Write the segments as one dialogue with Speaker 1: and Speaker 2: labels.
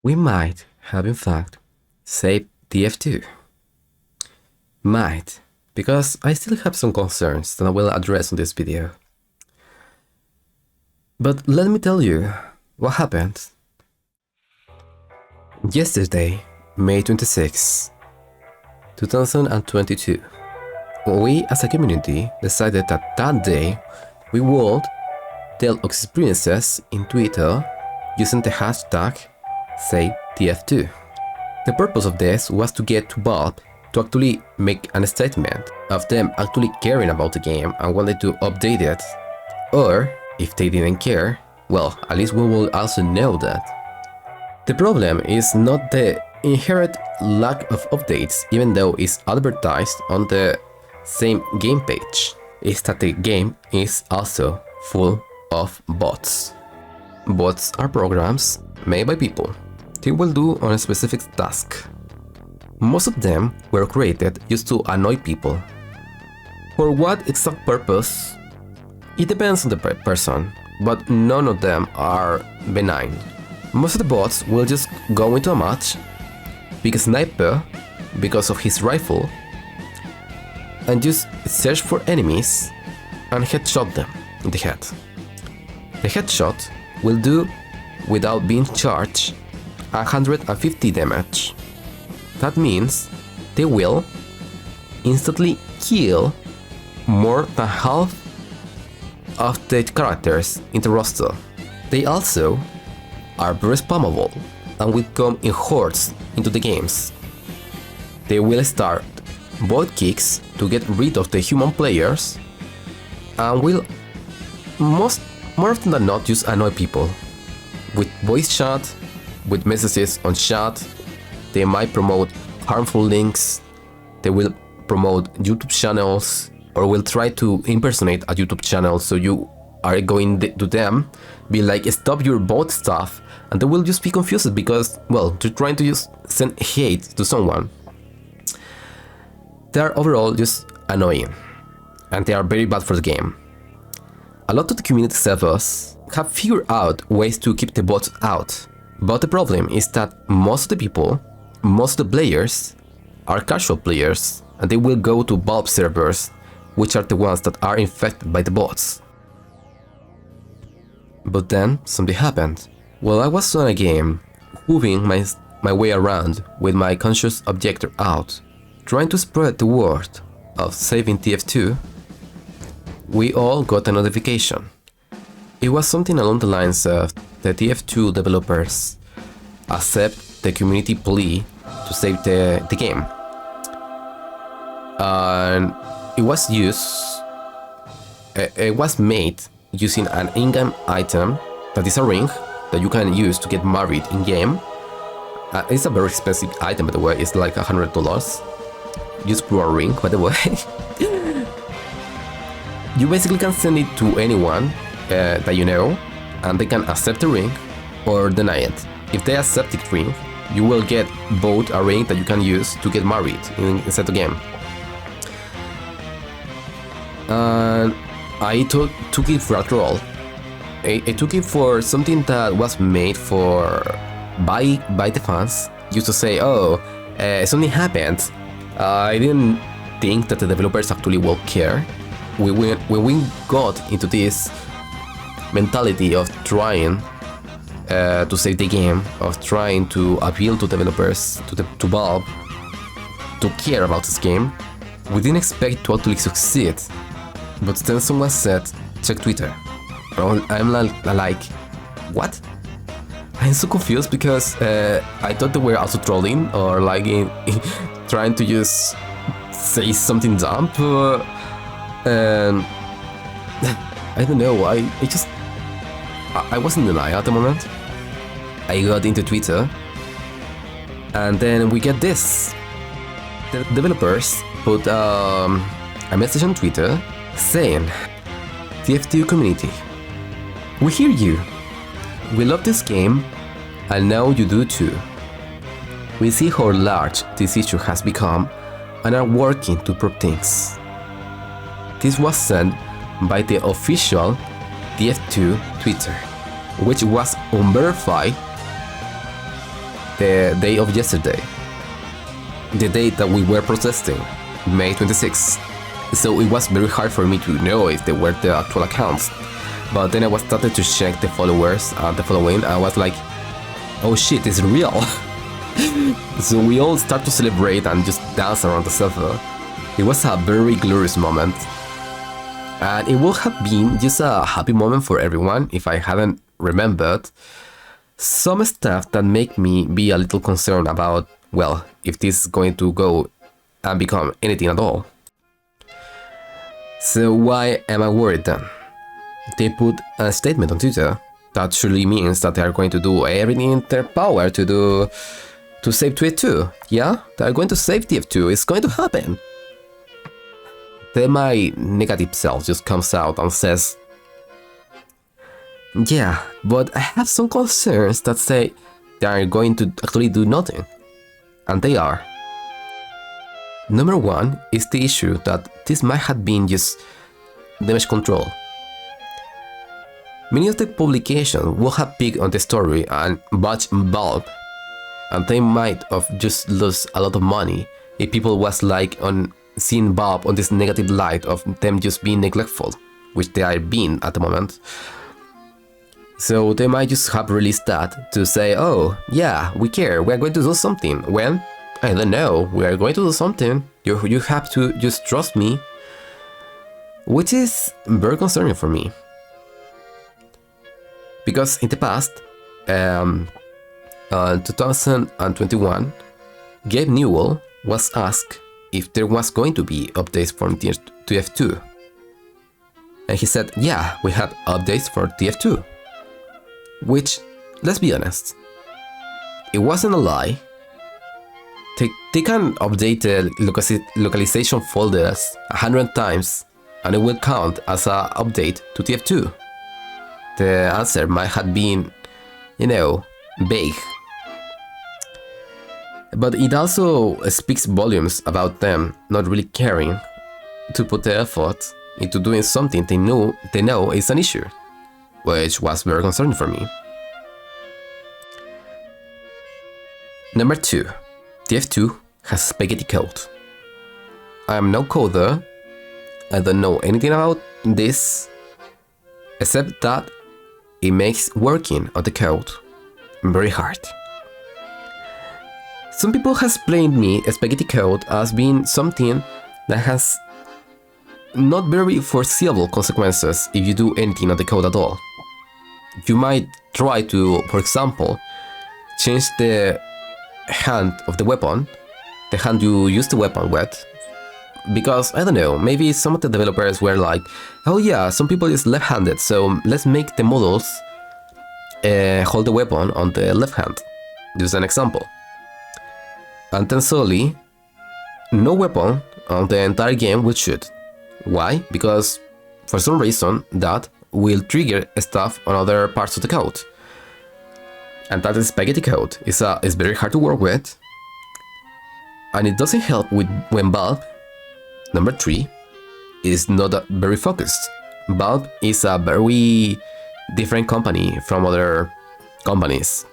Speaker 1: We might have in fact saved TF2. Might, because I still have some concerns that I will address in this video. But let me tell you what happened. Yesterday, May 26, 2022, we as a community decided that that day we would tell our experiences in Twitter using the hashtag Saved TF2. The purpose of this was to get to Valve to actually make a statement of them actually caring about the game and wanted to update it. Or, if they didn't care, well, at least we will also know that. The problem is not the inherent lack of updates, even though it's advertised on the same game page. It's that the game is also full of bots. Bots are programs made by people. They will do on a specific task. Most of them were created just to annoy people. For what exact purpose? It depends on the person, but none of them are benign. Most of the bots will just go into a match, pick a sniper because of his rifle, and just search for enemies and headshot them in the head. The headshot will do, without being charged, 150 damage. That means they will instantly kill more than half of the characters in the roster. They also are very spammable and will come in hordes into the games. They will start void kicks to get rid of the human players and will more often than not just annoy people with voice chat, with messages on chat. They might promote harmful links, they will promote YouTube channels, or will try to impersonate a YouTube channel, so you are going to them, be like, stop your bot stuff, and they will just be confused because, well, they're trying to just send hate to someone. They are overall just annoying, and they are very bad for the game. A lot of the community servers have figured out ways to keep the bots out, but the problem is that most of the people, most of the players, are casual players, and they will go to Valve servers, which are the ones that are infected by the bots. But then something happened. While I was on a game, moving my way around with my conscious objector out, trying to spread the word of saving TF2, we all got a notification. It was something along the lines of the TF2 developers accept the community plea to save the game. And it was made using an in-game item that is a ring that you can use to get married in-game. It's a very expensive item, by the way. It's like $100. You screw a ring, by the way. You basically can send it to anyone that you know, and they can accept the ring or deny it. If they accept the ring, you will get both a ring that you can use to get married inside the game. And I took it for a troll. I took it for something that was made by the fans. Used to say, oh, something happened. I didn't think that the developers actually will care. When we got into this mentality of trying to save the game, of trying to appeal to developers, to Valve, to care about this game, we didn't expect to actually succeed. But then someone said, check Twitter. I'm like, what? I'm so confused because I thought they were also trolling or like trying to just say something dumb. I don't know, I was in denial at the moment. I got into Twitter, and then we get this. The developers put a message on Twitter saying, TF2 community, we hear you. We love this game, and now you do too. We see how large this issue has become and are working to improve things. This was sent by the official TF2 Twitter, which was unverified the day of yesterday, the day that we were protesting, May 26th. So it was very hard for me to know if they were the actual accounts. But then I was started to check the followers and the following. I was like, oh shit, it's real. So we all start to celebrate and just dance around the server. It was a very glorious moment. And it would have been just a happy moment for everyone if I hadn't remembered some stuff that make me be a little concerned about, well, if this is going to go and become anything at all. So why am I worried then? They put a statement on Twitter that surely means that they are going to do everything in their power to save TF2. Yeah, they are going to save TF2. It's going to happen. Then my negative self just comes out and says, yeah, but I have some concerns that say they are going to actually do nothing. And they are. Number one is the issue that this might have been just damage control. Many of the publications will have picked on the story and badged Valve, and they might have just lost a lot of money if people was like on seeing Valve on this negative light of them just being neglectful, which they are being at the moment. So they might just have released that to say, oh yeah, we care, we are going to do something. When? I don't know, we are going to do something. You have to just trust me. Which is very concerning for me. Because in the past, 2021, Gabe Newell was asked if there was going to be updates for TF2. And he said, yeah, we have updates for TF2. Which, let's be honest, it wasn't a lie. They can update the localization folders 100 times and it will count as an update to TF2. The answer might have been, you know, vague. But it also speaks volumes about them not really caring to put the effort into doing something they know is an issue, which was very concerning for me. Number 2. TF2 has spaghetti code. I am no coder, I don't know anything about this, except that it makes working on the code very hard. Some people have explained me spaghetti code as being something that has not very foreseeable consequences if you do anything on the code at all. You might try to, for example, change the hand of the weapon, the hand you use the weapon with, because, I don't know, maybe some of the developers were like, oh yeah, some people is left-handed, so let's make the models hold the weapon on the left hand. Just an example. And then slowly, no weapon on the entire game will shoot. Why? Because for some reason that will trigger stuff on other parts of the code. And that is spaghetti code. It's very hard to work with. And it doesn't help with when Valve, number 3, is not very focused. Valve is a very different company from other companies.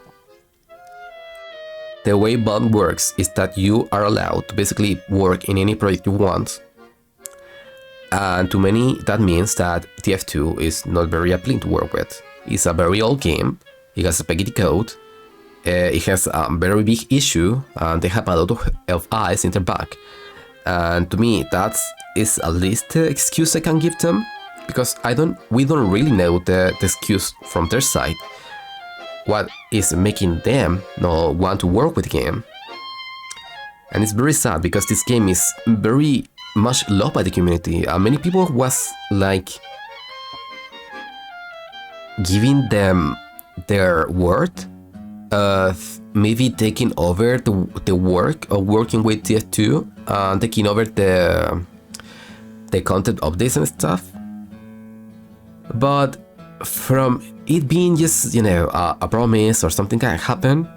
Speaker 1: The way Valve works is that you are allowed to basically work in any project you want. And to many, that means that TF2 is not very appealing to work with. It's a very old game, it has spaghetti code, it has a very big issue, and they have a lot of eyes in their back. And to me, that is at least the excuse I can give them, because we don't really know the excuse from their side. What is making them not want to work with the game? And it's very sad because this game is very much loved by the community. Many people was like giving them their word of maybe taking over the work of working with TF2, taking over the content updates and stuff. But from it being just, you know, a promise or something that happened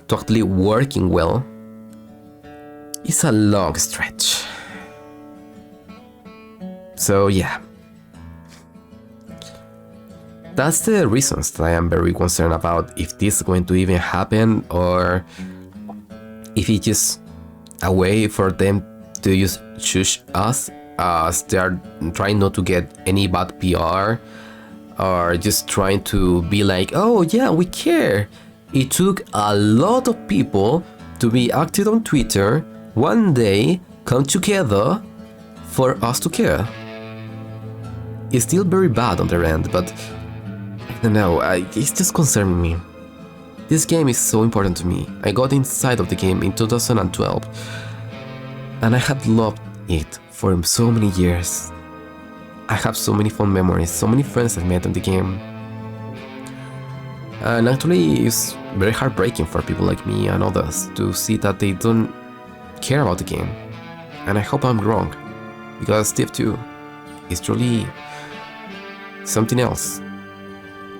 Speaker 1: to actually working well, it's a long stretch. So yeah. That's the reasons that I am very concerned about if this is going to even happen, or if it's just a way for them to just shush us as they are trying not to get any bad PR, or just trying to be like, oh yeah, we care. It took a lot of people to be active on Twitter one day, come together for us to care. It's still very bad on their end, but I don't know, it's just concerning me. This game is so important to me. I got inside of the game in 2012, and I have loved it for so many years. I have so many fun memories, so many friends I've met in the game. And actually, it's very heartbreaking for people like me and others to see that they don't care about the game. And I hope I'm wrong, because TF2 is truly something else.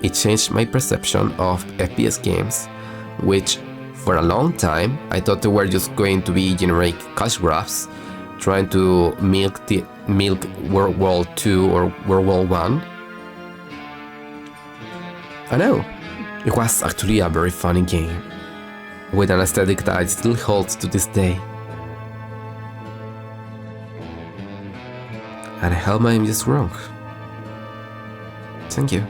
Speaker 1: It changed my perception of FPS games, which for a long time I thought they were just going to be generic cash grabs, trying to milk World War II or World War I. I know, it was actually a very funny game, with an aesthetic that still holds to this day. And I hope I'm just wrong. Thank you.